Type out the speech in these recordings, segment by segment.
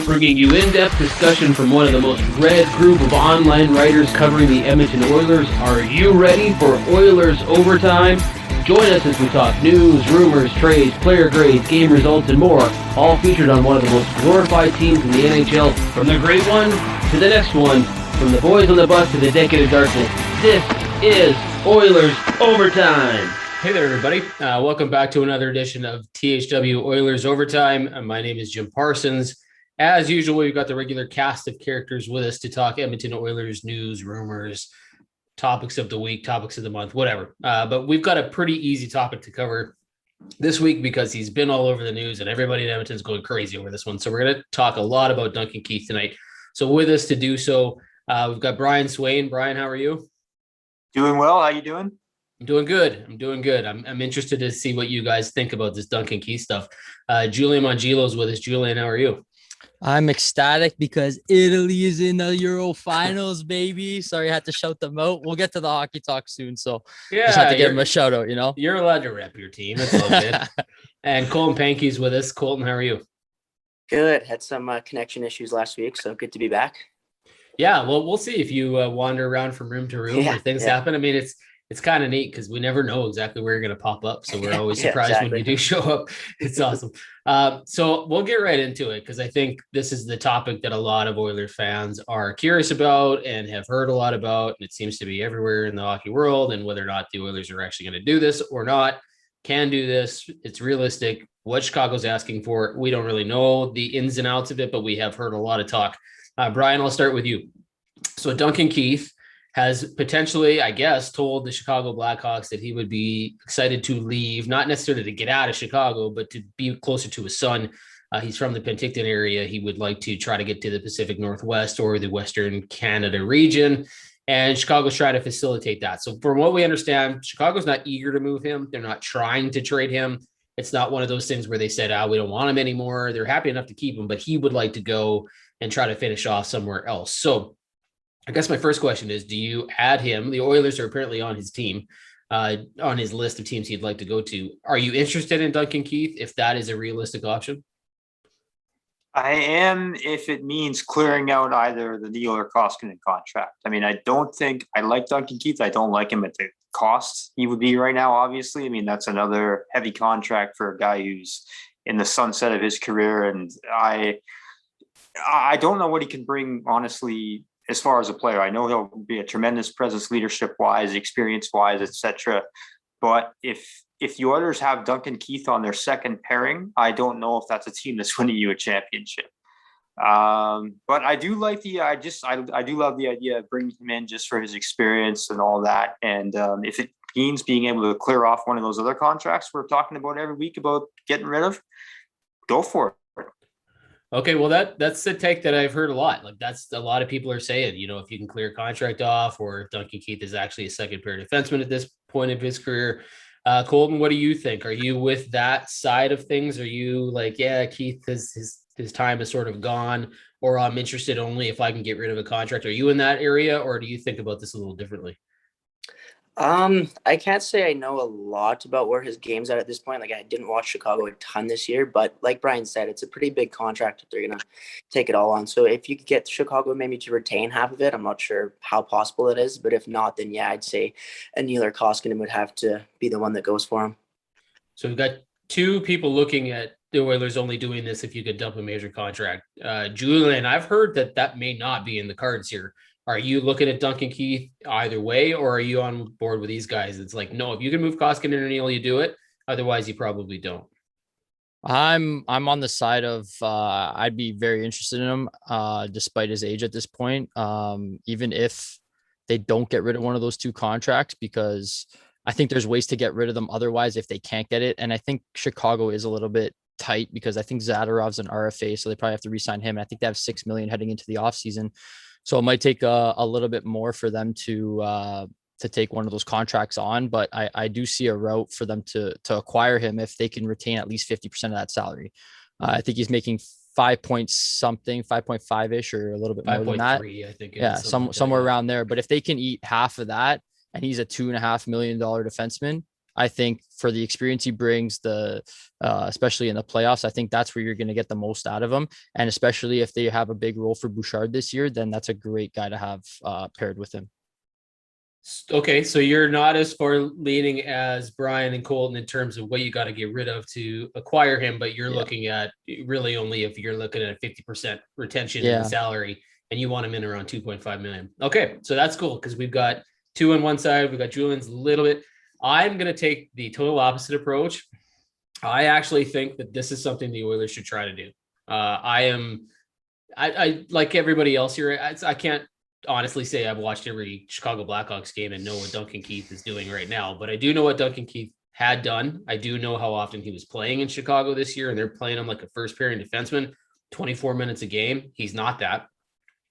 bringing you in-depth discussion from one of the most read group of online writers covering the Edmonton Oilers. Are you ready for Oilers Overtime? Join us as we talk news, rumors, trades, player grades, game results, and more, all featured on one of the most glorified teams in the NHL, from the great one to the next one, from the boys on the bus to the decade of darkness. This is Oilers Overtime. Hey there, everybody. Welcome back to another edition of THW Oilers Overtime. My name is Jim Parsons. As usual, we've got the regular cast of characters with us to talk Edmonton Oilers news, rumors, topics of the week, topics of the month, whatever. But we've got a pretty easy topic to cover this week because he's been all over the news and everybody in Edmonton's going crazy over this one. So we're going to talk a lot about Duncan Keith tonight. So with us to do so, we've got Brian Swane. Brian, how are you? Doing well. How you doing? I'm doing good. I'm interested to see what you guys think about this Duncan Keith stuff. Julian Mongillo is with us. Julian, how are you? I'm ecstatic because Italy is in the Euro finals, baby. Sorry, I had to shout them out. We'll get to the hockey talk soon. So just had to give them a shout out, you know? You're allowed to rep your team. It's all good. And Colton Pankiw is with us. Colton, how are you? Good. Had some connection issues last week, so good to be back. Yeah, well, we'll see if you wander around from room to room or things happen. I mean, it's kind of neat because we never know exactly where you're going to pop up. So we're always surprised when you do show up. It's awesome. So we'll get right into it because I think this is the topic that a lot of Oilers fans are curious about and have heard a lot about. And it seems to be everywhere in the hockey world, and whether or not the Oilers are actually going to do this or not, can do this. It's realistic. What Chicago's asking for, we don't really know the ins and outs of it, but we have heard a lot of talk. Brian, I'll start with you. So Duncan Keith has potentially, I guess, told the Chicago Blackhawks that he would be excited to leave, not necessarily to get out of Chicago, but to be closer to his son. He's from the Penticton area. He would like to try to get to the Pacific Northwest or the Western Canada region, and Chicago's trying to facilitate that. So from what we understand, Chicago's not eager to move him. They're not trying to trade him. It's not one of those things where they said, we don't want him anymore. They're happy enough to keep him, but he would like to go and try to finish off somewhere else. So I guess my first question is, do you add him? The Oilers are apparently on his team, on his list of teams he'd like to go to. Are you interested in Duncan Keith if that is a realistic option? I am, if it means clearing out either the Neal or Koskinen contract. I mean, I don't think I like Duncan Keith. I don't like him at the cost he would be right now, obviously. I mean, that's another heavy contract for a guy who's in the sunset of his career. And I don't know what he can bring, honestly, as far as a player. I know he'll be a tremendous presence, leadership wise, experience wise, etc. But if the Oilers have Duncan Keith on their second pairing, I don't know if that's a team that's winning you a championship. But I do like I do love the idea of bringing him in just for his experience and all that. And if it means being able to clear off one of those other contracts we're talking about every week about getting rid of, go for it. Okay, well, that's the take that I've heard a lot. Like, that's a lot of people are saying, if you can clear a contract off, or if Duncan Keith is actually a second pair defenseman at this point of his career. Colton, what do you think? Are you with that side of things? Are you like, Keith, his time is sort of gone, or I'm interested only if I can get rid of a contract? Are you in that area, or do you think about this a little differently? I can't say I know a lot about where his game's at this point. Like, I didn't watch Chicago a ton this year, but like Brian said, it's a pretty big contract if they're going to take it all on. So if you could get Chicago maybe to retain half of it, I'm not sure how possible it is, but if not, then I'd say a Neal or Koskinen would have to be the one that goes for him. So we've got two people looking at the Oilers only doing this if you could dump a major contract. Julian, I've heard that may not be in the cards here. Are you looking at Duncan Keith either way, or are you on board with these guys? It's like, no, if you can move Koskinen or Neal, you do it. Otherwise, you probably don't. I'm on the side of I'd be very interested in him, despite his age at this point. Even if they don't get rid of one of those two contracts, because I think there's ways to get rid of them otherwise if they can't get it. And I think Chicago is a little bit tight because I think Zadorov's an RFA, so they probably have to re-sign him. And I think they have $6 million heading into the offseason. So it might take a little bit more for them to take one of those contracts on, but I do see a route for them to acquire him if they can retain at least 50% of that salary. I think he's making 5.5-ish, or a little bit more than that. I think. Somewhere around there. But if they can eat half of that, and he's a $2.5 million defenseman, I think for the experience he brings, especially in the playoffs, I think that's where you're going to get the most out of him. And especially if they have a big role for Bouchard this year, then that's a great guy to have paired with him. Okay, so you're not as far leaning as Brian and Colton in terms of what you got to get rid of to acquire him, but you're looking at really only if you're looking at a 50% retention in salary and you want him in around 2.5 million. Okay, so that's cool because we've got two on one side, we've got Julian's a little bit. I'm going to take the total opposite approach. I actually think that this is something the Oilers should try to do. I like everybody else here. I can't honestly say I've watched every Chicago Blackhawks game and know what Duncan Keith is doing right now, but I do know what Duncan Keith had done. I do know how often he was playing in Chicago this year, and they're playing him like a first pairing defenseman, 24 minutes a game. He's not that.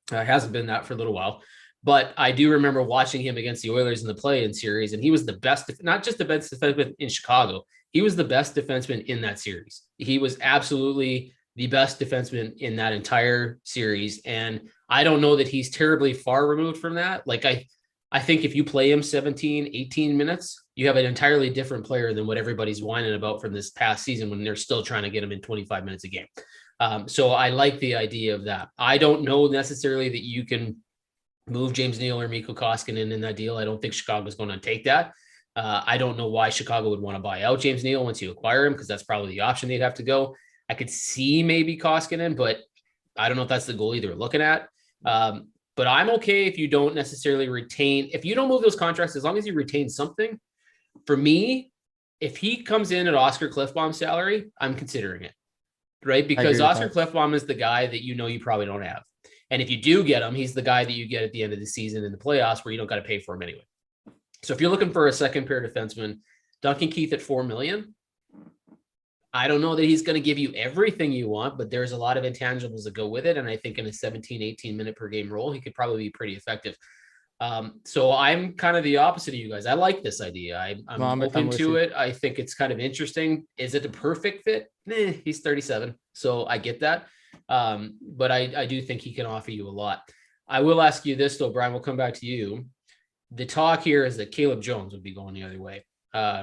Hasn't been that for a little while. But I do remember watching him against the Oilers in the play-in series, and he was the best, not just the best defenseman in Chicago. He was the best defenseman in that series. He was absolutely the best defenseman in that entire series. And I don't know that he's terribly far removed from that. Like I think if you play him 17, 18 minutes, you have an entirely different player than what everybody's whining about from this past season when they're still trying to get him in 25 minutes a game. So I like the idea of that. I don't know necessarily that you can move James Neal or Mikko Koskinen in that deal. I don't think Chicago's going to take that. I don't know why Chicago would want to buy out James Neal once you acquire him, because that's probably the option they'd have to go. I could see maybe Koskinen, but I don't know if that's the goalie they're looking at. But I'm okay if you don't necessarily retain, if you don't move those contracts, as long as you retain something. For me, if he comes in at Oscar Cliffbaum's salary, I'm considering it, right? Because Oscar Cliffbaum is the guy that you probably don't have. And if you do get him, he's the guy that you get at the end of the season in the playoffs where you don't got to pay for him anyway. So if you're looking for a second pair defenseman, Duncan Keith at $4 million, I don't know that he's going to give you everything you want, but there's a lot of intangibles that go with it. And I think in a 17, 18 minute per game role, he could probably be pretty effective. So I'm kind of the opposite of you guys. I like this idea. I'm open to it. I think it's kind of interesting. Is it a perfect fit? He's 37. So I get that. But I do think he can offer you a lot. I will ask you this though, Brian, we'll come back to you. The talk here is that Caleb Jones would be going the other way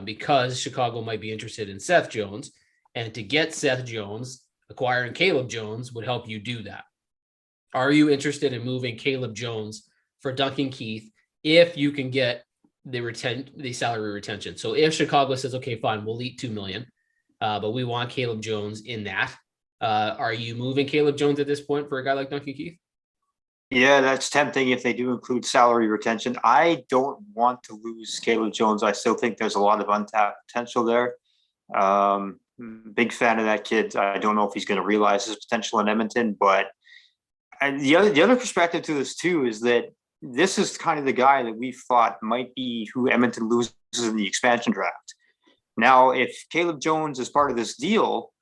because Chicago might be interested in Seth Jones. And to get Seth Jones, acquiring Caleb Jones would help you do that. Are you interested in moving Caleb Jones for Duncan Keith if you can get the salary retention? So if Chicago says, okay, fine, we'll eat $2 million, but we want Caleb Jones in that. Are you moving Caleb Jones at this point for a guy like Duncan Keith? Yeah, that's tempting if they do include salary retention. I don't want to lose Caleb Jones. I still think there's a lot of untapped potential there. Big fan of that kid. I don't know if he's going to realize his potential in Edmonton, but the other perspective to this too is that this is kind of the guy that we thought might be who Edmonton loses in the expansion draft. Now, if Caleb Jones is part of this deal,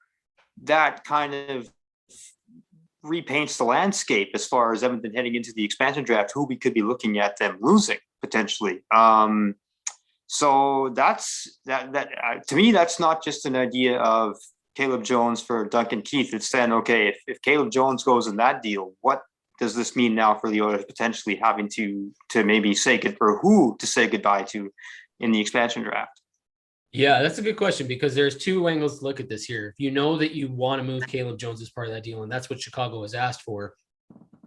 that kind of repaints the landscape as far as Edmonton heading into the expansion draft, who we could be looking at them losing potentially. So that's that to me, that's not just an idea of Caleb Jones for Duncan Keith. It's saying, okay, if Caleb Jones goes in that deal, what does this mean now for the Oilers potentially having to maybe say who to say goodbye to in the expansion draft? Yeah, that's a good question because there's two angles to look at this here. If you know that you want to move Caleb Jones as part of that deal, and that's what Chicago has asked for,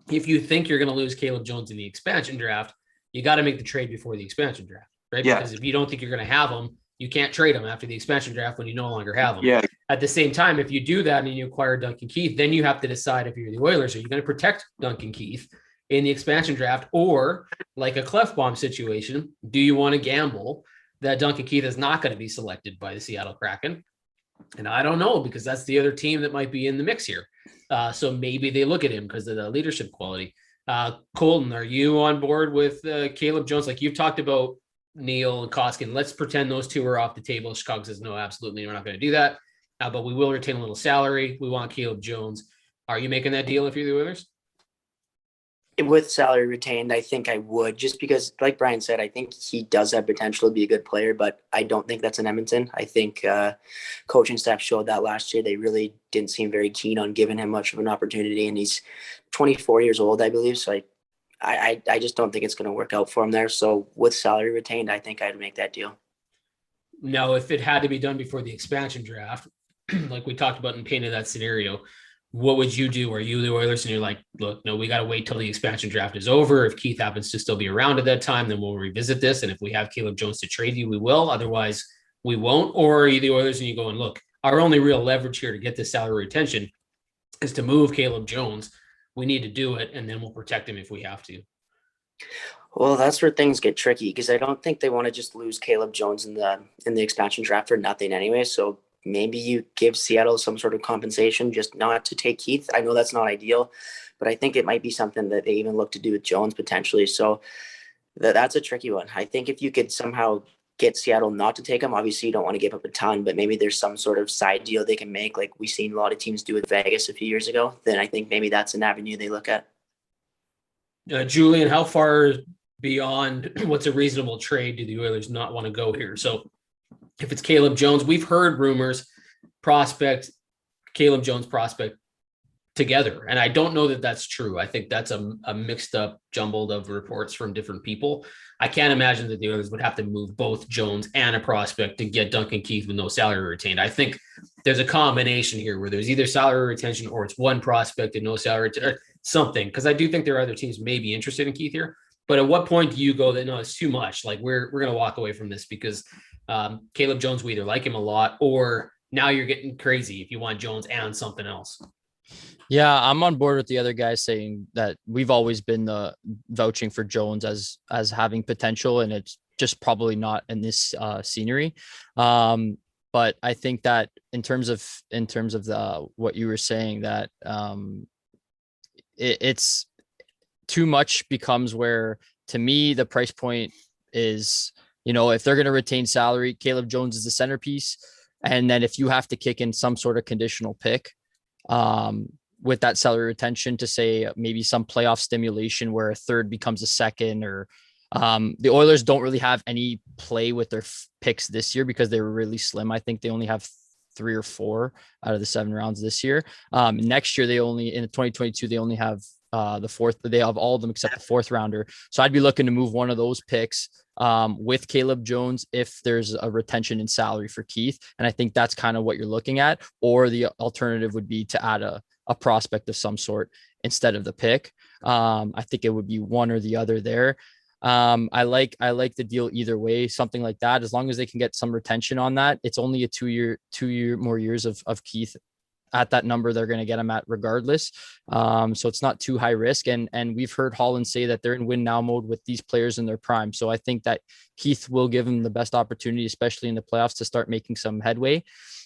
if you think you're going to lose Caleb Jones in the expansion draft, you got to make the trade before the expansion draft, right? Yeah. Because if you don't think you're going to have him, you can't trade him after the expansion draft when you no longer have him. Yeah. At the same time, if you do that and you acquire Duncan Keith, then you have to decide if you're the Oilers, are you going to protect Duncan Keith in the expansion draft, or like a Clefbaum situation, do you want to gamble that Duncan Keith is not going to be selected by the Seattle Kraken? And I don't know, because that's the other team that might be in the mix here. So maybe they look at him because of the leadership quality. Colton, are you on board with Caleb Jones? Like you've talked about Neal and Koskinen. Let's pretend those two are off the table. Chicago says, no, absolutely, we're not going to do that. But we will retain a little salary. We want Caleb Jones. Are you making that deal if you're the Oilers? With salary retained, I think I would, just because, like Brian said, I think he does have potential to be a good player, but I don't think that's in Edmonton. I think coaching staff showed that last year. They really didn't seem very keen on giving him much of an opportunity, and he's 24 years old, I believe. So I just don't think it's going to work out for him there. So with salary retained, I think I'd make that deal. Now, if it had to be done before the expansion draft, like we talked about and painted that scenario, what would you do? Are you the Oilers and you're like, look, no, we got to wait till the expansion draft is over. If Keith happens to still be around at that time, then we'll revisit this. And if we have Caleb Jones to trade you, we will. Otherwise, we won't. Or are you the Oilers and you go and look, our only real leverage here to get this salary retention is to move Caleb Jones. We need to do it, and then we'll protect him if we have to. Well, that's where things get tricky because I don't think they want to just lose Caleb Jones in the expansion draft for nothing anyway. So maybe you give Seattle some sort of compensation just not to take Keith. I know that's not ideal, but I think it might be something that they even look to do with Jones potentially. So that's a tricky one. I think if you could somehow get Seattle not to take him, obviously you don't want to give up a ton, but maybe there's some sort of side deal they can make like we've seen a lot of teams do with Vegas a few years ago, then I think maybe that's an avenue they look at. Julian, how far beyond what's a reasonable trade do the Oilers not want to go here? So if it's Caleb Jones, we've heard rumors, Caleb Jones prospect together. And I don't know that that's true. I think that's a mixed up, jumbled of reports from different people. I can't imagine that the Oilers would have to move both Jones and a prospect to get Duncan Keith with no salary retained. I think there's a combination here where there's either salary retention or it's one prospect and no salary or something. Because I do think there are other teams maybe interested in Keith here. But at what point do you go that, no, it's too much? Like we're going to walk away from this because Caleb Jones, we either like him a lot or now you're getting crazy if you want Jones and something else. Yeah, I'm on board with the other guys saying that we've always been the vouching for Jones as having potential, and it's just probably not in this scenery. But I think that in terms of the what you were saying, that it's too much becomes where, to me, the price point is, if they're going to retain salary, Caleb Jones is the centerpiece. And then if you have to kick in some sort of conditional pick with that salary retention to say maybe some playoff stimulation where a third becomes a second, or the Oilers don't really have any play with their picks this year because they were really slim. I think they only have 3 or 4 out of the 7 rounds this year. Next year, in 2022, they only have the fourth. They have all of them except the 4th rounder. So I'd be looking to move one of those picks with Caleb Jones if there's a retention in salary for Keith. And I think that's kind of what you're looking at. Or the alternative would be to add a prospect of some sort instead of the pick. I think it would be one or the other there. I like the deal either way, something like that, as long as they can get some retention on that. It's only a 2 year more years of Keith at that number they're going to get him at regardless. So it's not too high risk. And we've heard Holland say that they're in win now mode with these players in their prime. So I think that Keith will give him the best opportunity, especially in the playoffs, to start making some headway.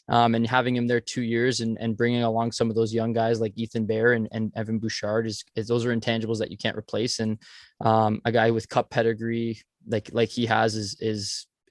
And having him there 2 years and bringing along some of those young guys like Ethan Bear and Evan Bouchard is those are intangibles that you can't replace. And a guy with cup pedigree like he has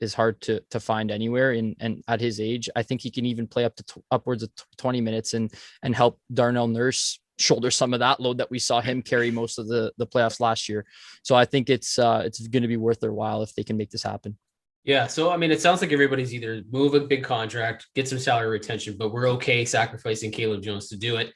is hard to find anywhere. And at his age, I think he can even play up to upwards of 20 minutes and help Darnell Nurse shoulder some of that load that we saw him carry most of the playoffs last year. So I think it's going to be worth their while if they can make this happen. Yeah. So, I mean, it sounds like everybody's either move a big contract, get some salary retention, but we're okay sacrificing Caleb Jones to do it.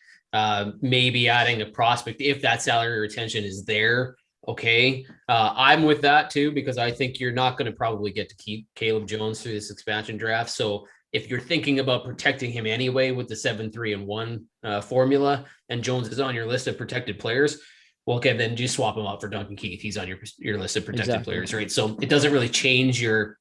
Maybe adding a prospect if that salary retention is there. Okay. I'm with that too, because I think you're not going to probably get to keep Caleb Jones through this expansion draft. So if you're thinking about protecting him anyway with the 7-3-1 formula and Jones is on your list of protected players, well, okay, then just swap him out for Duncan Keith. He's on your list of protected players, right? So it doesn't really change your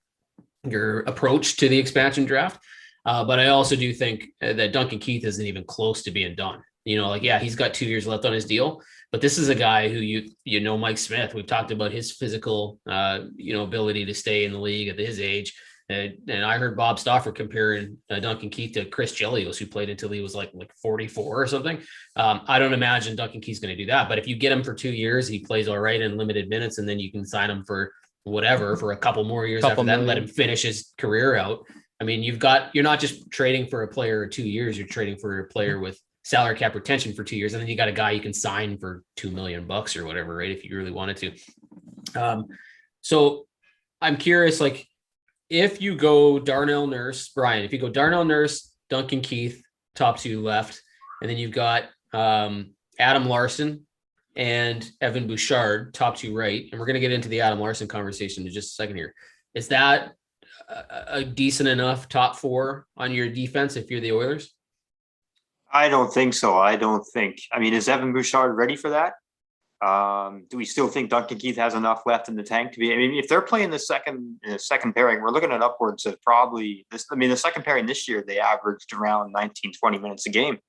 approach to the expansion draft. But I also do think that Duncan Keith isn't even close to being done. He's got 2 years left on his deal, but this is a guy who Mike Smith, we've talked about his physical, ability to stay in the league at his age. And I heard Bob Stauffer comparing Duncan Keith to Chris Chelios, who played until he was like 44 or something. I don't imagine Duncan Keith's going to do that, but if you get him for 2 years, he plays all right in limited minutes, and then you can sign him for whatever, for a couple more years after that, and let him finish his career out. I mean, you're not just trading for a player or 2 years, you're trading for a player with salary cap retention for 2 years. And then you got a guy you can sign for $2 million or whatever, right? If you really wanted to. So I'm curious, if you go Darnell Nurse, Brian, if you go Darnell Nurse, Duncan Keith, top 2 left, and then you've got Adam Larsson and Evan Bouchard, top 2 right. And we're going to get into the Adam Larsson conversation in just a second here. Is that a decent enough top four on your defense if you're the Oilers? I don't think so. I mean, is Evan Bouchard ready for that? Do we still think Duncan Keith has enough left in the tank to be? I mean, if they're playing the second pairing, we're looking at upwards of probably this. I mean, the second pairing this year, they averaged around 19, 20 minutes a game.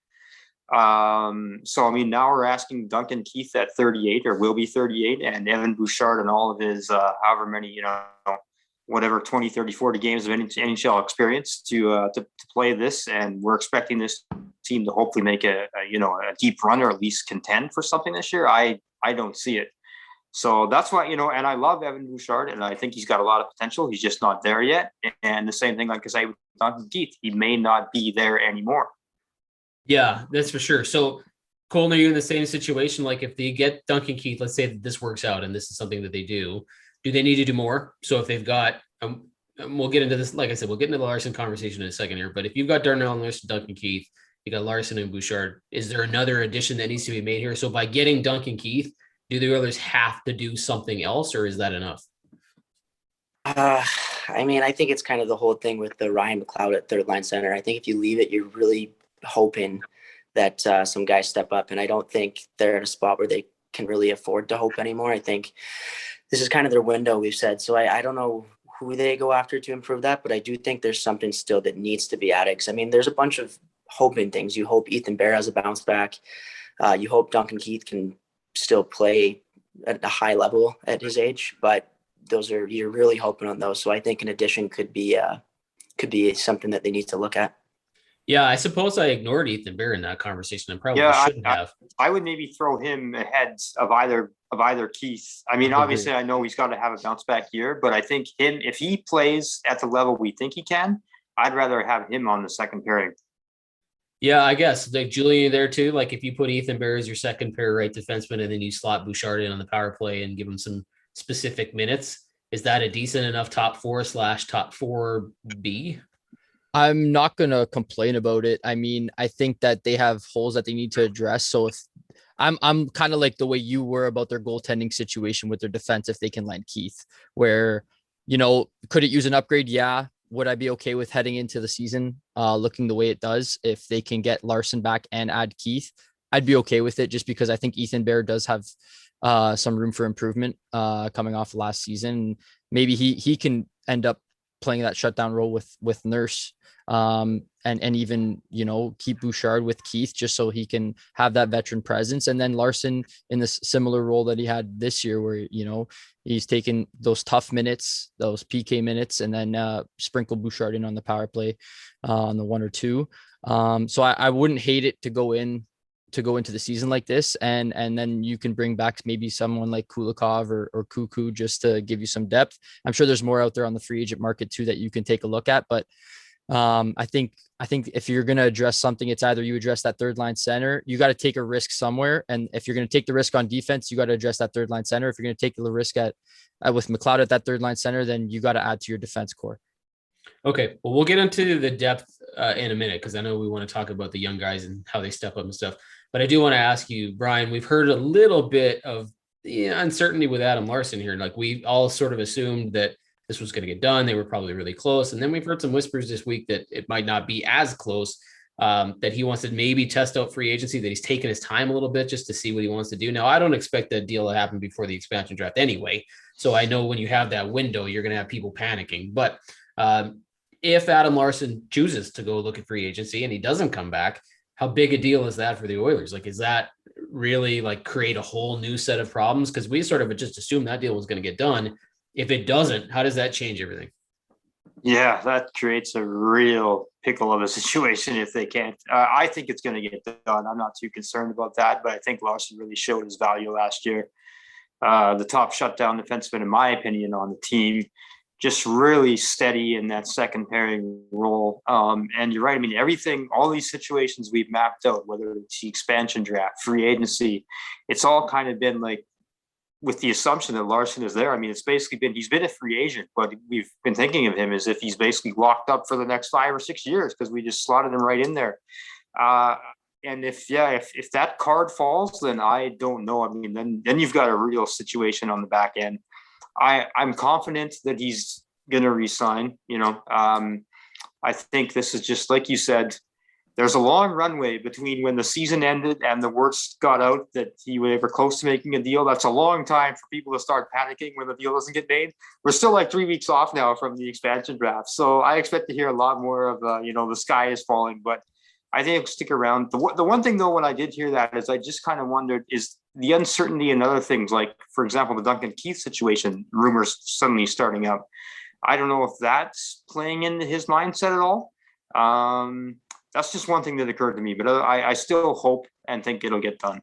So I mean, now we're asking Duncan Keith at 38 or will be 38, and Evan Bouchard and all of his however many, whatever 20, 30, 40 games of NHL experience to play this, and we're expecting this team to hopefully make a deep run or at least contend for something this year. I don't see it. So that's why, and I love Evan Bouchard, and I think he's got a lot of potential. He's just not there yet. And the same thing, like I say, with Duncan Keith, he may not be there anymore. Yeah, that's for sure. So, Colton, are you in the same situation? Like, if they get Duncan Keith, let's say that this works out and this is something that they do they need to do more? So if they've got, we'll get into this, like I said, we'll get into the Larsson conversation in a second here, but if you've got Darnell Nurse, Duncan Keith, you got Larsson and Bouchard, is there another addition that needs to be made here? So by getting Duncan Keith, do the Oilers have to do something else, or is that enough? I mean, I think it's kind of the whole thing with the Ryan McLeod at third line center. I think if you leave it, you're really hoping that some guys step up, and I don't think they're in a spot where they can really afford to hope anymore. I think this is kind of their window, we've said. So I don't know who they go after to improve that, but I do think there's something still that needs to be added. Because I mean, there's a bunch of hoping things. You hope Ethan Bear has a bounce back. You hope Duncan Keith can still play at a high level at his age, but you're really hoping on those. So I think an addition could be something that they need to look at. Yeah, I suppose I ignored Ethan Bear in that conversation. I probably shouldn't have. I would maybe throw him ahead of either Keith. I mean, obviously, I know he's got to have a bounce back year, but I think if he plays at the level we think he can, I'd rather have him on the second pairing. Yeah, I guess like Julian there too. Like if you put Ethan Bear as your second pair right defenseman and then you slot Bouchard in on the power play and give him some specific minutes, is that a decent enough top 4/top 4B? I'm not going to complain about it. I mean, I think that they have holes that they need to address. So if I'm kind of like the way you were about their goaltending situation with their defense, if they can land Keith, where, could it use an upgrade? Yeah. Would I be okay with heading into the season looking the way it does? If they can get Larsson back and add Keith, I'd be okay with it, just because I think Ethan Bear does have some room for improvement coming off last season. Maybe he can end up playing that shutdown role with Nurse and even, keep Bouchard with Keith just so he can have that veteran presence. And then Larsson in this similar role that he had this year where, he's taken those tough minutes, those PK minutes, and then sprinkle Bouchard in on the power play on the 1 or 2. So I wouldn't hate it to go into the season like this. And then you can bring back maybe someone like Kulikov or Kuku just to give you some depth. I'm sure there's more out there on the free agent market too that you can take a look at. But I think if you're going to address something, it's either you address that third line center, you got to take a risk somewhere. And if you're going to take the risk on defense, you got to address that third line center. If you're going to take the risk with McLeod at that third line center, then you got to add to your defense core. Okay. Well, we'll get into the depth in a minute, because I know we want to talk about the young guys and how they step up and stuff. But I do want to ask you, Brian, we've heard a little bit of uncertainty with Adam Larsson here. Like we all sort of assumed that this was going to get done. They were probably really close. And then we've heard some whispers this week that it might not be as close, that he wants to maybe test out free agency, that he's taking his time a little bit just to see what he wants to do. Now, I don't expect that deal to happen before the expansion draft anyway. So I know when you have that window, you're going to have people panicking. But if Adam Larsson chooses to go look at free agency and he doesn't come back, how big a deal is that for the Oilers? Like, is that really like create a whole new set of problems? Because we sort of just assumed that deal was going to get done. If it doesn't, how does that change everything? Yeah, that creates a real pickle of a situation if they can't. I think it's going to get done. I'm not too concerned about that, but I think Larsson really showed his value last year. The top shutdown defenseman, in my opinion, on the team, just really steady in that second pairing role. And you're right. I mean, all these situations we've mapped out, whether it's the expansion draft, free agency, it's all kind of been like with the assumption that Larsson is there. I mean, it's basically he's been a free agent, but we've been thinking of him as if he's basically locked up for the next 5 or 6 years because we just slotted him right in there. And if that card falls, then I don't know. I mean, then you've got a real situation on the back end. I'm confident that he's going to resign. I think this is just like you said. There's a long runway between when the season ended and the words got out that he was ever close to making a deal. That's a long time for people to start panicking when the deal doesn't get made. We're still like 3 weeks off now from the expansion draft. So I expect to hear a lot more of, the sky is falling, but I think it'll stick around. The one thing though, when I did hear that is I just kind of wondered, is the uncertainty in other things, like for example, the Duncan Keith situation, rumors suddenly starting up. I don't know if that's playing into his mindset at all. That's just one thing that occurred to me, but I still hope and think it'll get done.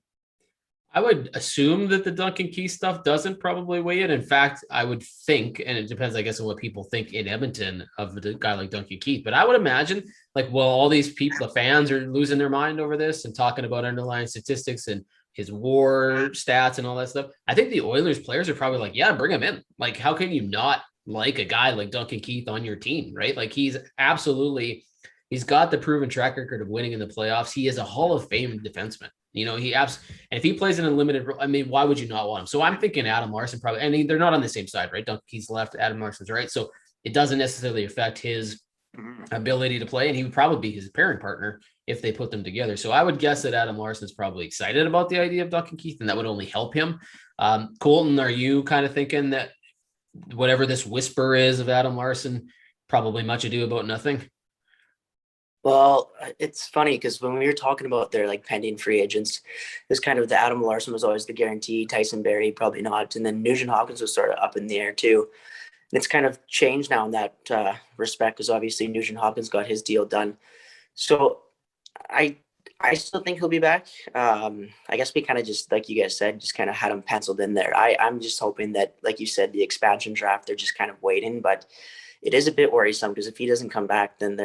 I would assume that the Duncan Keith stuff doesn't probably weigh in. In fact, I would think, and it depends, I guess, on what people think in Edmonton of a guy like Duncan Keith, but I would imagine all these people, the fans are losing their mind over this and talking about underlying statistics and his WAR stats and all that stuff. I think the Oilers players are probably like, yeah, bring him in. Like, how can you not like a guy like Duncan Keith on your team, right? Like, he's got the proven track record of winning in the playoffs. He is a Hall of Fame defenseman. And if he plays in a limited, why would you not want him? So I'm thinking Adam Larsson probably, and they're not on the same side, right? Duncan Keith's left, Adam Larsson's right. So it doesn't necessarily affect his ability to play. And he would probably be his pairing partner if they put them together. So I would guess that Adam Larsson's probably excited about the idea of Duncan Keith, and that would only help him. Colton, are you kind of thinking that whatever this whisper is of Adam Larsson, probably much ado about nothing? Well, it's funny because when we were talking about their pending free agents, this kind of the Adam Larsson was always the guarantee. Tyson Barrie, probably not. And then Nugent Hopkins was sort of up in the air too. And it's kind of changed now in that respect because obviously Nugent Hopkins got his deal done. So I still think he'll be back. I guess we kind of just, like you guys said, just kind of had him penciled in there. I'm just hoping that, like you said, the expansion draft, they're just kind of waiting. But it is a bit worrisome because if he doesn't come back, then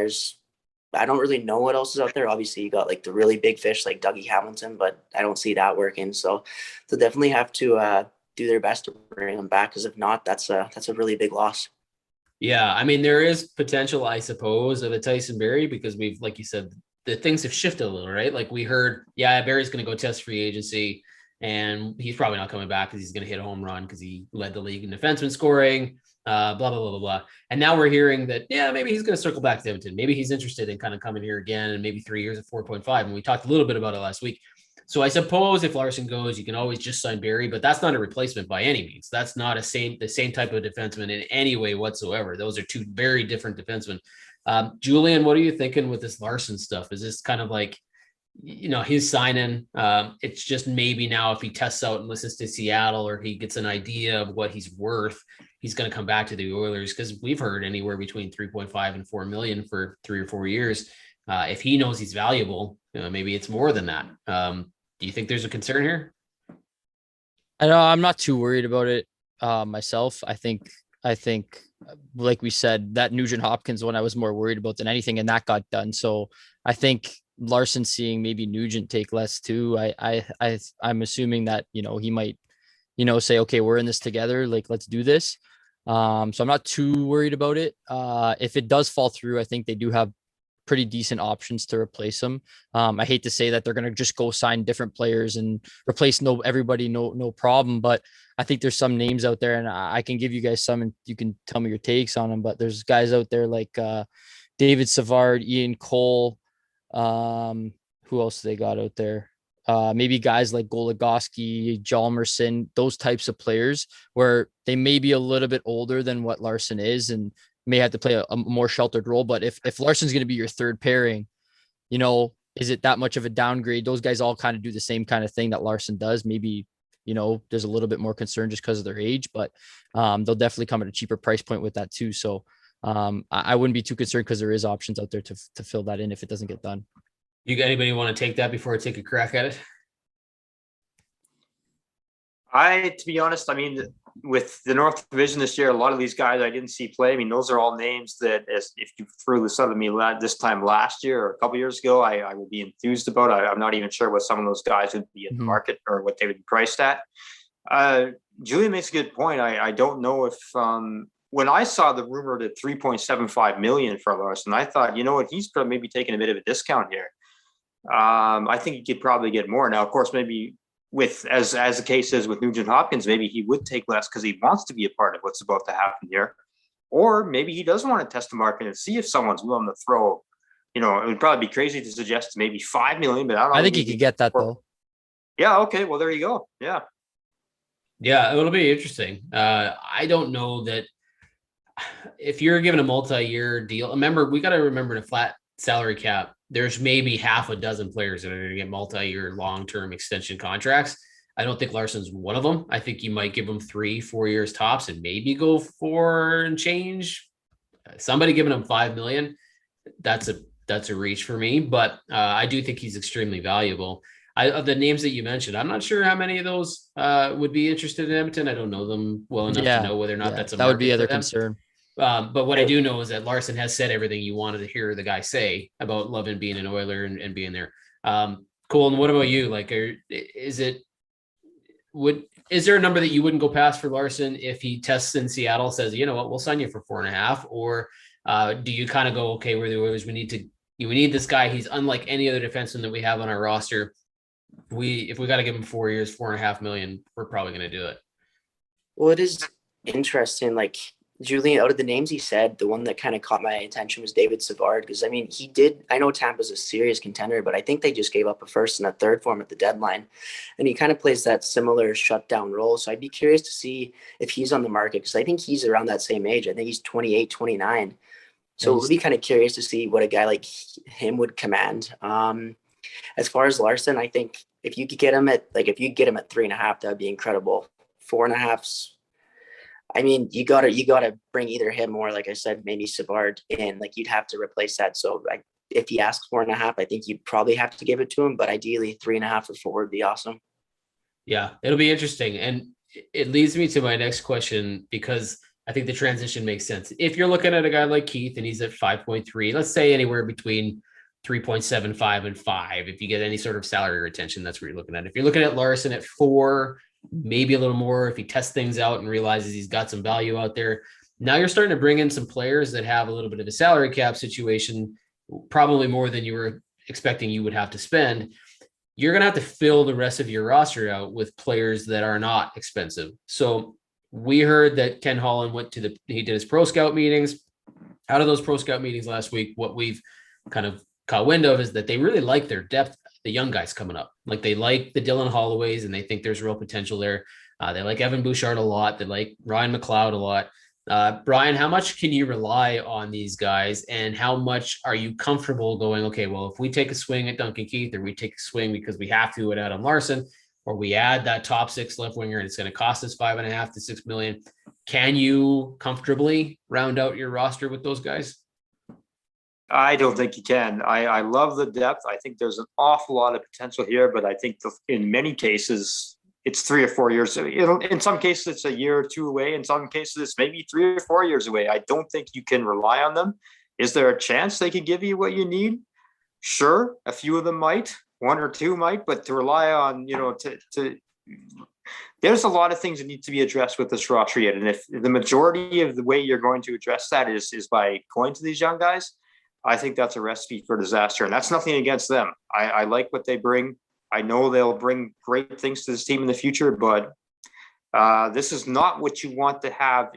I don't really know what else is out there. Obviously, you got the really big fish like Dougie Hamilton, but I don't see that working. So they'll definitely have to do their best to bring him back, because if not, that's a really big loss. Yeah, there is potential, I suppose, of a Tyson Barrie because we've, like you said, the things have shifted a little, right? Like we heard, Barry's going to go test free agency, and he's probably not coming back because he's going to hit a home run because he led the league in defenseman scoring. Blah, blah, blah, blah, blah. And now we're hearing that, maybe he's going to circle back to Edmonton. Maybe he's interested in kind of coming here again, and maybe 3 years at 4.5. And we talked a little bit about it last week. So I suppose if Larsson goes, you can always just sign Barrie, but that's not a replacement by any means. That's not the same type of defenseman in any way whatsoever. Those are two very different defensemen. Julian, what are you thinking with this Larsson stuff? Is this kind of like, he's signing? It's just maybe now if he tests out and listens to Seattle, or he gets an idea of what he's worth, he's going to come back to the Oilers, because we've heard anywhere between 3.5 and 4 million for 3 or 4 years. If he knows he's valuable, maybe it's more than that. Do you think there's a concern here? I know I'm not too worried about it myself. I think like we said, that Nugent Hopkins one I was more worried about than anything, and that got done. So I think Larsson seeing maybe Nugent take less too. I'm assuming that he might say, okay, we're in this together, let's do this. So I'm not too worried about it. If it does fall through, I think they do have pretty decent options to replace him. I hate to say that they're going to just go sign different players and replace everybody, no problem. But I think there's some names out there, and I can give you guys some, and you can tell me your takes on them. But there's guys out there like David Savard, Ian Cole. Who else they got out there? Maybe guys like Goligoski, Hjalmarsson, those types of players where they may be a little bit older than what Larsson is and may have to play a more sheltered role. But if Larsson's going to be your third pairing, is it that much of a downgrade? Those guys all kind of do the same kind of thing that Larsson does. Maybe, there's a little bit more concern just because of their age, but they'll definitely come at a cheaper price point with that too. So I wouldn't be too concerned because there is options out there to fill that in if it doesn't get done. You got anybody want to take that before I take a crack at it? To be honest, with the North Division this year, a lot of these guys I didn't see play. Those are all names that, if you threw this out of me this time last year or a couple years ago, I would be enthused about. I'm not even sure what some of those guys would be in the market or what they would be priced at. Julian makes a good point. I don't know if when I saw the rumored at 3.75 million for Larsson, I thought, he's maybe taking a bit of a discount here. I think he could probably get more. Now, of course, maybe as the case is with Nugent Hopkins, maybe he would take less because he wants to be a part of what's about to happen here. Or maybe he does want to test the market and see if someone's willing to throw, it would probably be crazy to suggest maybe 5 million, but I don't know. I think he could get that though. Yeah. Okay. Well, there you go. Yeah. Yeah. It'll be interesting. I don't know that if you're given a multi-year deal, we got to remember the flat salary cap, there's maybe half a dozen players that are going to get multi-year long-term extension contracts. I don't think Larsson's one of them. I think you might give him 3-4 years tops and maybe go 4 and change. Somebody giving him 5 million, that's a reach for me, but I do think he's extremely valuable. Of the names that you mentioned, I'm not sure how many of those would be interested in Edmonton. I don't know them well enough to know whether or not that's a that would be other concern. But what I do know is that Larsson has said everything you wanted to hear the guy say about loving being an Oiler and being there. Colton, what about you? Like, is there a number that you wouldn't go past for Larsson if he tests in Seattle, says, you know what, we'll sign you for 4.5, or do you kind of go, okay, we're the Oilers, we need this guy. He's unlike any other defenseman that we have on our roster. If we got to give him 4 years, 4.5 million, we're probably going to do it. Well, it is interesting. Like, Julian, out of the names he said, the one that kind of caught my attention was David Savard, because I know Tampa's a serious contender, but I think they just gave up a first and a third for him at the deadline, and he kind of plays that similar shutdown role. So I'd be curious to see if he's on the market, because I think he's around that same age. I think he's 28, 29. So we'll be kind of curious to see what a guy like him would command. As far as Larsson, I think if you could get him at 3.5, that would be incredible. 4.5's, I mean, you gotta bring either him or, like I said, maybe Savard in. Like, you'd have to replace that. So if he asks 4.5, I think you'd probably have to give it to him. But ideally, 3.5 or 4 would be awesome. Yeah, it'll be interesting, and it leads me to my next question, because I think the transition makes sense. If you're looking at a guy like Keith and he's at 5.3, let's say anywhere between 3.75 and 5, if you get any sort of salary retention, that's what you're looking at. If you're looking at Larsson at 4, maybe a little more, if he tests things out and realizes he's got some value out there, now you're starting to bring in some players that have a little bit of a salary cap situation, probably more than you were expecting you would have to spend. You're going to have to fill the rest of your roster out with players that are not expensive. So we heard that Ken Holland he did his pro scout meetings. Out of those pro scout meetings last week, what we've kind of caught wind of is that they really like their depth, the young guys coming up. Like, they like the Dylan Holloways and they think there's real potential there. They like Evan Bouchard a lot. They like Ryan McLeod a lot. Brian, how much can you rely on these guys, and how much are you comfortable going, okay, well, if we take a swing at Duncan Keith, or we take a swing because we have to at Adam Larsson, or we add that top 6 left winger and it's going to cost us 5.5 to 6 million, can you comfortably round out your roster with those guys? I don't think you can. I love the depth. I think there's an awful lot of potential here, but I think in many cases, it's 3 or 4 years. In some cases, it's a year or 2 away. In some cases, it's maybe 3 or 4 years away. I don't think you can rely on them. Is there a chance they could give you what you need? Sure, a few of them might, 1 or 2 might, but to rely on, there's a lot of things that need to be addressed with this roster yet. And if the majority of the way you're going to address that is by going to these young guys, I think that's a recipe for disaster. And that's nothing against them. I like what they bring. I know they'll bring great things to this team in the future, but this is not what you want to have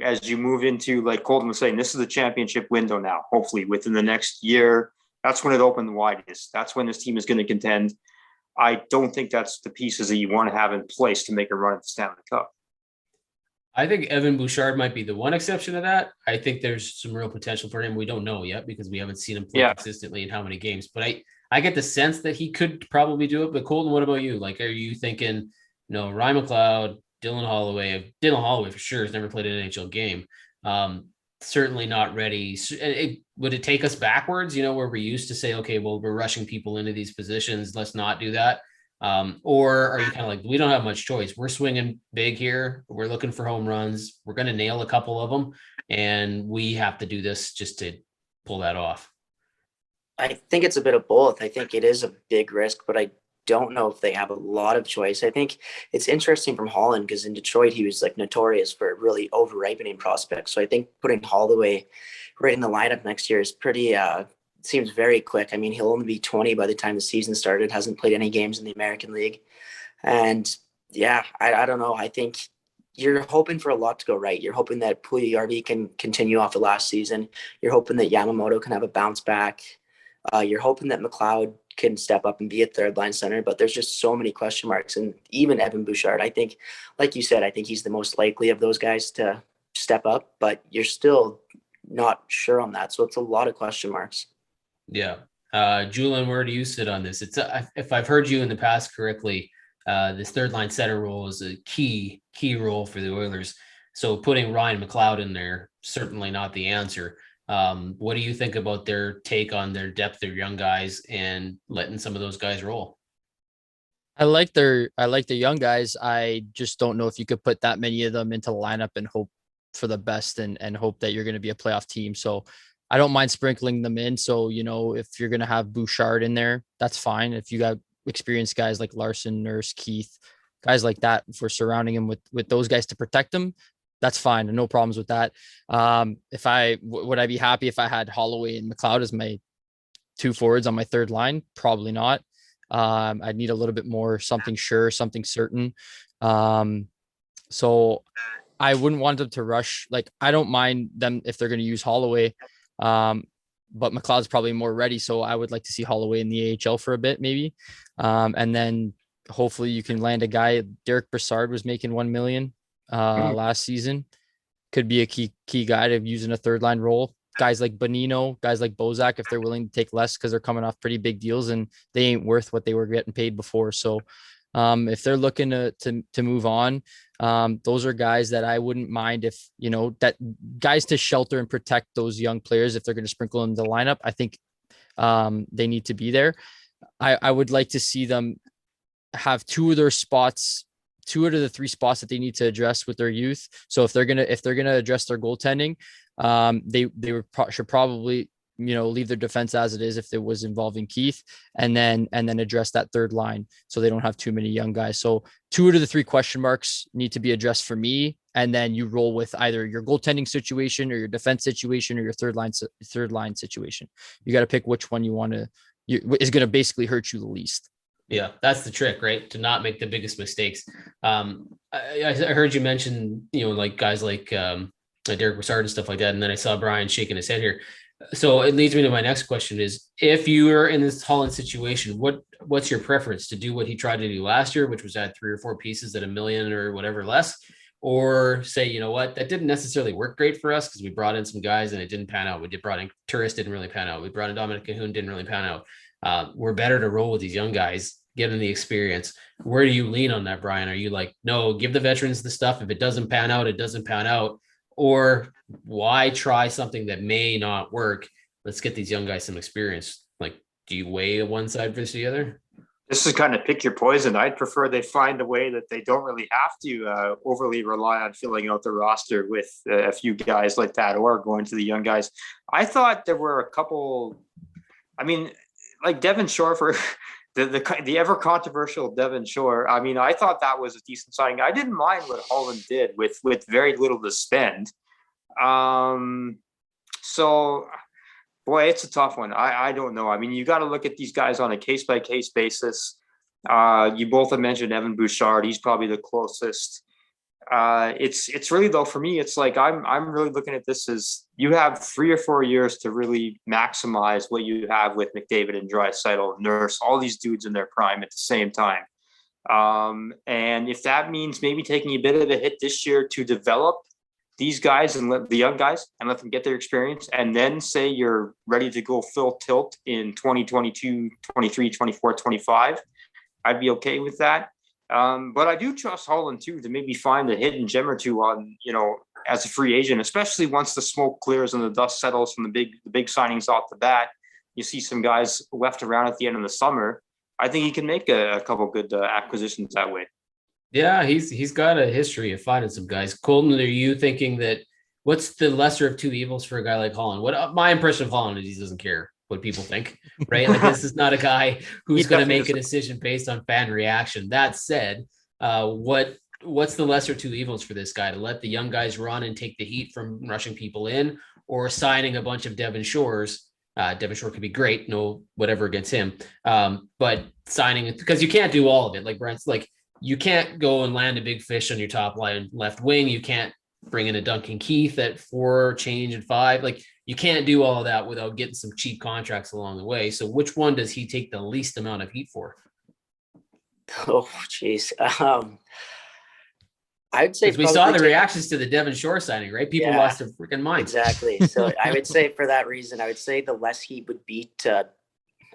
as you move into, like Colton was saying, this is the championship window now. Hopefully within the next year, that's when it opened the widest. That's when this team is going to contend. I don't think that's the pieces that you want to have in place to make a run at the Stanley Cup. I think Evan Bouchard might be the one exception to that. I think there's some real potential for him. We don't know yet because we haven't seen him play consistently in how many games, but I get the sense that he could probably do it. But Colton, what about you? Like, are you thinking, Ryan McLeod, Dylan Holloway for sure has never played an NHL game. Certainly not ready. Would it take us backwards, where we used to say, okay, well, we're rushing people into these positions, let's not do that? Or are you kind of like, we don't have much choice. We're swinging big here. We're looking for home runs. We're going to nail a couple of them, and we have to do this just to pull that off. I think it's a bit of both. I think it is a big risk, but I don't know if they have a lot of choice. I think it's interesting from Holland, because in Detroit, he was like notorious for really over-ripening prospects. So I think putting Holloway right in the lineup next year is pretty, seems very quick. I mean, he'll only be 20 by the time the season started, hasn't played any games in the American League. And yeah, I don't know. I think you're hoping for a lot to go right. You're hoping that Puljujarvi can continue off the last season. You're hoping that Yamamoto can have a bounce back. You're hoping that McLeod can step up and be a third line center, but there's just so many question marks. And even Evan Bouchard, I think, like you said, I think he's the most likely of those guys to step up, but you're still not sure on that. So it's a lot of question marks. Yeah. Julian, where do you sit on this? It's if I've heard you in the past correctly, this third line center role is a key role for the Oilers. So putting Ryan McLeod in there, certainly not the answer. What do you think about their take on their depth, their young guys, and letting some of those guys roll? I like the young guys. I just don't know if you could put that many of them into the lineup and hope for the best and hope that you're going to be a playoff team. So I don't mind sprinkling them in. So, if you're going to have Bouchard in there, that's fine. If you got experienced guys like Larsson, Nurse, Keith, guys like that, if we're surrounding him with those guys to protect them, that's fine. No problems with that. Would I be happy if I had Holloway and McLeod as my two forwards on my third line? Probably not. I'd need a little bit more, something sure, something certain. So I wouldn't want them to rush. Like, I don't mind them if they're going to use Holloway. But McLeod's probably more ready. So I would like to see Holloway in the AHL for a bit, maybe. And then hopefully you can land a guy. Derek Brassard was making $1 million last season. Could be a key guy to use in a third line role. Guys like Bonino, guys like Bozak, if they're willing to take less because they're coming off pretty big deals and they ain't worth what they were getting paid before. So if they're looking to move on, those are guys that I wouldn't mind if, that guys to shelter and protect those young players. If they're going to sprinkle them in the lineup, I think they need to be there. I would like to see them have two out of the three spots that they need to address with their youth. So if they're going to address their goaltending, they should probably, leave their defense as it is if it was involving Keith, and then address that third line so they don't have too many young guys. So two out of the three question marks need to be addressed for me, and then you roll with either your goaltending situation or your defense situation or your third line situation. You got to pick which one is going to basically hurt you the least. Yeah, that's the trick, right? To not make the biggest mistakes. I heard you mention, like guys like Derek Brassard and stuff like that, and then I saw Brian shaking his head here. So it leads me to my next question is, if you are in this Holland situation, what's your preference? To do what he tried to do last year, which was add 3 or 4 pieces at $1 million or whatever less, or say, you know what, that didn't necessarily work great for us because we brought in some guys and it didn't pan out. We brought in Turris, didn't really pan out. We brought in Dominic Cahoon, didn't really pan out. We're better to roll with these young guys, get them the experience. Where do you lean on that, Brian? Are you like, no, give the veterans the stuff. If it doesn't pan out, it doesn't pan out. Or why try something that may not work? Let's get these young guys some experience. Like, do you weigh one side versus the other? This is kind of pick your poison. I'd prefer they find a way that they don't really have to overly rely on filling out the roster with a few guys like that or going to the young guys. I thought there were a couple, like Devon Shore for the ever controversial Devon Shore. I thought that was a decent signing. I didn't mind what Holland did with very little to spend. So boy, it's a tough one. I don't know. You got to look at these guys on a case by case basis. You both have mentioned Evan Bouchard. He's probably the closest. It's really, though, for me, it's like I'm really looking at this as you have 3 or 4 years to really maximize what you have with McDavid and Draisaitl, Nurse, all these dudes in their prime at the same time. And if that means maybe taking a bit of a hit this year to develop these guys and let the young guys and let them get their experience, and then say you're ready to go full tilt in 2022, 23, 24, 25, I'd be okay with that. But I do trust Holland too to maybe find a hidden gem or two on, as a free agent, especially once the smoke clears and the dust settles from the big signings off the bat. You see some guys left around at the end of the summer. I think he can make a couple good acquisitions that way. Yeah, he's got a history of finding some guys. Colton, are you thinking that what's the lesser of two evils for a guy like Holland? What my impression of Holland is, he doesn't care what people think, right? Like, this is not a guy who's going to make a decision based on fan reaction. That said, what's the lesser two evils for this guy? To let the young guys run and take the heat from rushing people in, or signing a bunch of Devon Shores? Devon Shore could be great, no whatever against him, but signing, because you can't do all of it. Like Brent's like, you can't go and land a big fish on your top line left wing. You can't bring in a Duncan Keith at 4 change and 5. Like, you can't do all of that without getting some cheap contracts along the way. So which one does he take the least amount of heat for? Oh, geez. I'd say we saw the reactions to the Devon Shore signing, right? People lost their freaking minds. Exactly. So I would say for that reason, I would say the less heat would be to,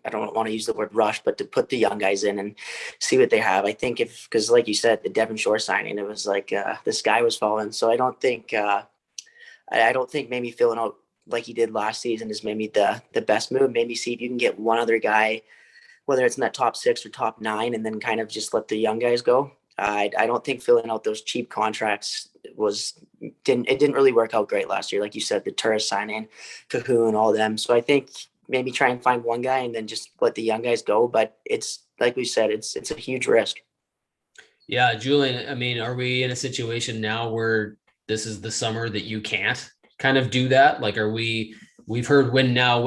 I don't want to use the word rush, but to put the young guys in and see what they have. I think because like you said, the Devon Shore signing, it was like the sky was falling. So I don't think maybe filling out like he did last season is maybe the best move. Maybe see if you can get one other guy, whether it's in that top 6 or top 9, and then kind of just let the young guys go. I don't think filling out those cheap contracts didn't really work out great last year. Like you said, the tourist signing, Cahoon, all them. So I think maybe try and find one guy and then just let the young guys go. But it's like we said, it's a huge risk. Yeah, Julian, I mean, are we in a situation now where this is the summer that you can't kind of do that? Like, we've heard win now.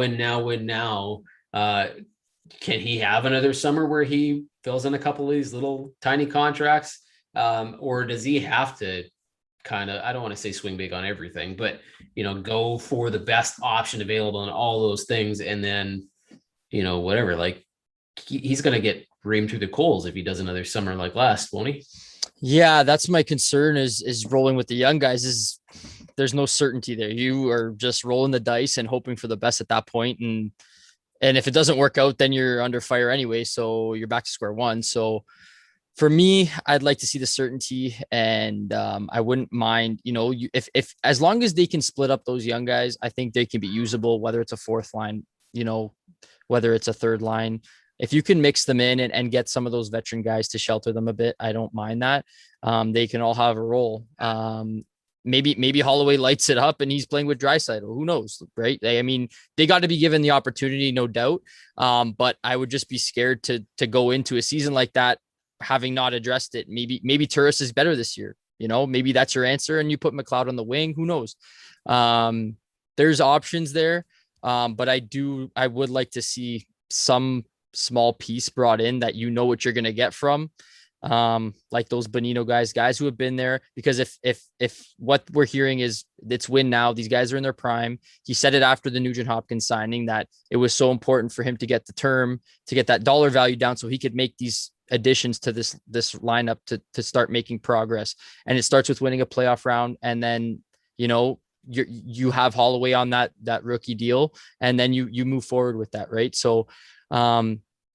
Can he have another summer where he fills in a couple of these little tiny contracts? Or does he have to kind of, I don't want to say swing big on everything, but, go for the best option available and all those things. And then, whatever, like he's going to get reamed through the coals if he does another summer like last, won't he? Yeah, that's my concern is rolling with the young guys. Is there's no certainty there. You are just rolling the dice and hoping for the best at that point. And if it doesn't work out, then you're under fire anyway. So you're back to square one. So for me, I'd like to see the certainty, and I wouldn't mind, if as long as they can split up those young guys, I think they can be usable, whether it's a 4th line, whether it's a 3rd line. If you can mix them in and get some of those veteran guys to shelter them a bit, I don't mind that. They can all have a role. Maybe Holloway lights it up and he's playing with Draisaitl. Who knows, right? I mean, they got to be given the opportunity, no doubt. But I would just be scared to go into a season like that, having not addressed it. Maybe Turris is better this year. Maybe that's your answer, and you put McLeod on the wing. Who knows? There's options there, but I would like to see some small piece brought in that what you're going to get from. Like those Bonino guys who have been there, because if what we're hearing is it's win now, these guys are in their prime. He said it after the Nugent Hopkins signing that it was so important for him to get the term, to get that dollar value down so he could make these additions to this lineup to start making progress. And it starts with winning a playoff round, and then you have Holloway on that rookie deal, and then you move forward with that, right? So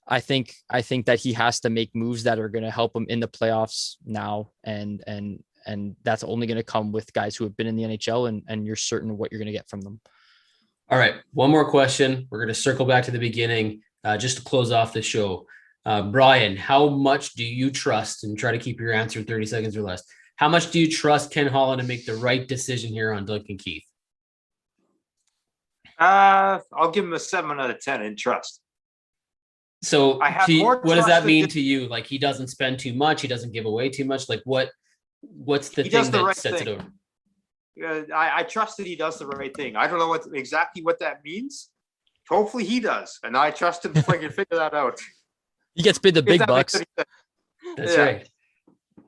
I think that he has to make moves that are going to help him in the playoffs now. And that's only going to come with guys who have been in the NHL and you're certain of what you're going to get from them. All right. One more question. We're going to circle back to the beginning, just to close off the show. Brian, how much do you trust, and try to keep your answer 30 seconds or less, how much do you trust Ken Holland to make the right decision here on Duncan Keith? I'll give him a 7 out of 10 in trust. So what does that mean to you? Like, he doesn't spend too much, he doesn't give away too much. Like, what's the thing that sets it over? I trust that he does the right thing. I don't know exactly what that means. Hopefully he does, and I trust him if I can figure that out. He gets paid the big bucks. That's right.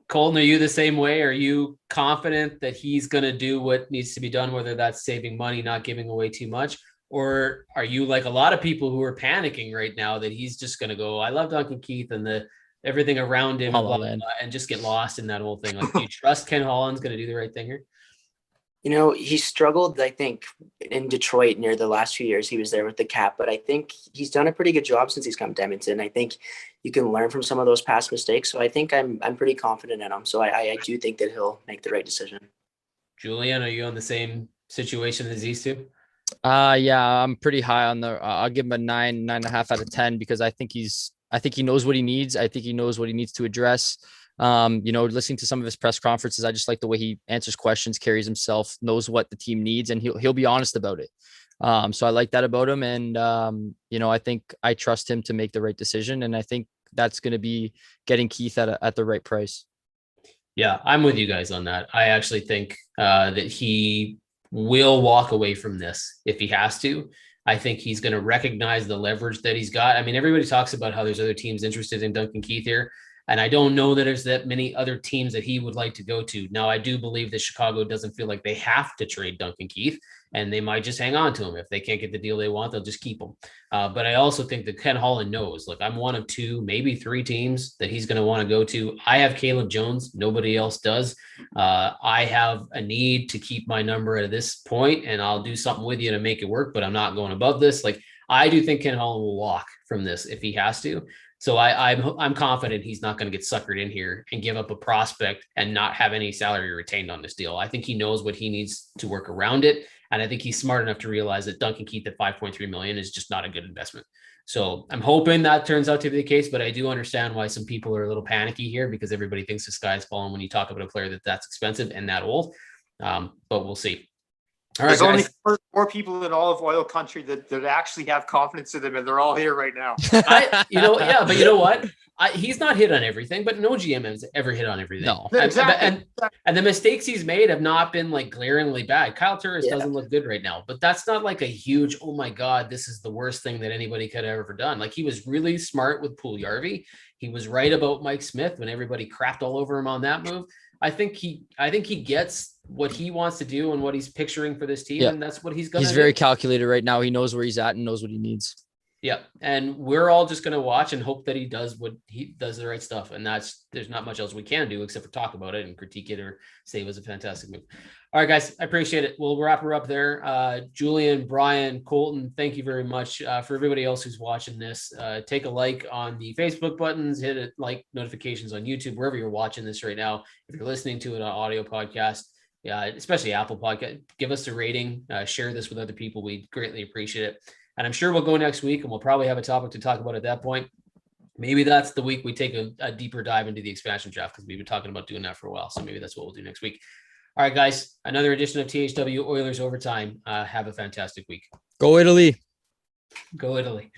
Colton, are you the same way? Are you confident that he's going to do what needs to be done, whether that's saving money, not giving away too much? Or are you like a lot of people who are panicking right now that he's just going to go, I love Duncan Keith and everything around him, and just get lost in that whole thing? Like, do you trust Ken Holland's going to do the right thing here? He struggled, I think, in Detroit near the last few years. He was there with the cap, but I think he's done a pretty good job since he's come to Edmonton. I think you can learn from some of those past mistakes. So I think I'm pretty confident in him. So I do think that he'll make the right decision. Julian, are you on the same situation as these two? Yeah, I'm pretty high on I'll give him a 9.5 out of 10, because I think he knows what he needs. I think he knows what he needs to address. Listening to some of his press conferences, I just like the way he answers questions, carries himself, knows what the team needs, and he'll be honest about it. So I like that about him. And, I think I trust him to make the right decision. And I think that's going to be getting Keith at the right price. Yeah, I'm with you guys on that. I actually think that he will walk away from this if he has to. I think he's going to recognize the leverage that he's got. I mean, everybody talks about how there's other teams interested in Duncan Keith here. And I don't know that there's that many other teams that he would like to go to. Now, I do believe that Chicago doesn't feel like they have to trade Duncan Keith, and they might just hang on to him. If they can't get the deal they want, they'll just keep him. But I also think that Ken Holland knows, like, I'm one of 2, maybe 3 teams that he's going to want to go to. I have Caleb Jones. Nobody else does. I have a need to keep my number at this point, and I'll do something with you to make it work, but I'm not going above this. Like, I do think Ken Holland will walk from this if he has to. So I'm confident he's not going to get suckered in here and give up a prospect and not have any salary retained on this deal. I think he knows what he needs to work around it. And I think he's smart enough to realize that Duncan Keith at $5.3 million is just not a good investment. So I'm hoping that turns out to be the case, but I do understand why some people are a little panicky here, because everybody thinks the sky's falling when you talk about a player that's expensive and that old. But we'll see. All right, There's guys. only 4 people in all of oil country that actually have confidence in them, and they're all here right now. But you know what? He's not hit on everything, but no GM has ever hit on everything. No, exactly. And the mistakes he's made have not been like glaringly bad. Kyle Turris doesn't look good right now, but that's not like a huge, oh my God, this is the worst thing that anybody could have ever done. Like, he was really smart with Puljujarvi. He was right about Mike Smith when everybody crapped all over him on that move. I think he gets what he wants to do and what he's picturing for this team, and that's what he's going to do. He's very calculated right now. He knows where he's at and knows what he needs. Yeah, and we're all just going to watch and hope that he does the right stuff. And there's not much else we can do except for talk about it and critique it or say it was a fantastic move. All right, guys, I appreciate it. We'll wrap her up there. Julian, Brian, Colton, thank you very much. For everybody else who's watching this, take a like on the Facebook buttons, hit it, like notifications on YouTube, wherever you're watching this right now. If you're listening to it on audio podcast, especially Apple Podcast, give us a rating, share this with other people. We greatly appreciate it. And I'm sure we'll go next week and we'll probably have a topic to talk about at that point. Maybe that's the week we take a deeper dive into the expansion draft, because we've been talking about doing that for a while. So maybe that's what we'll do next week. All right, guys, another edition of THW Oilers Overtime. Have a fantastic week. Go Italy. Go Italy.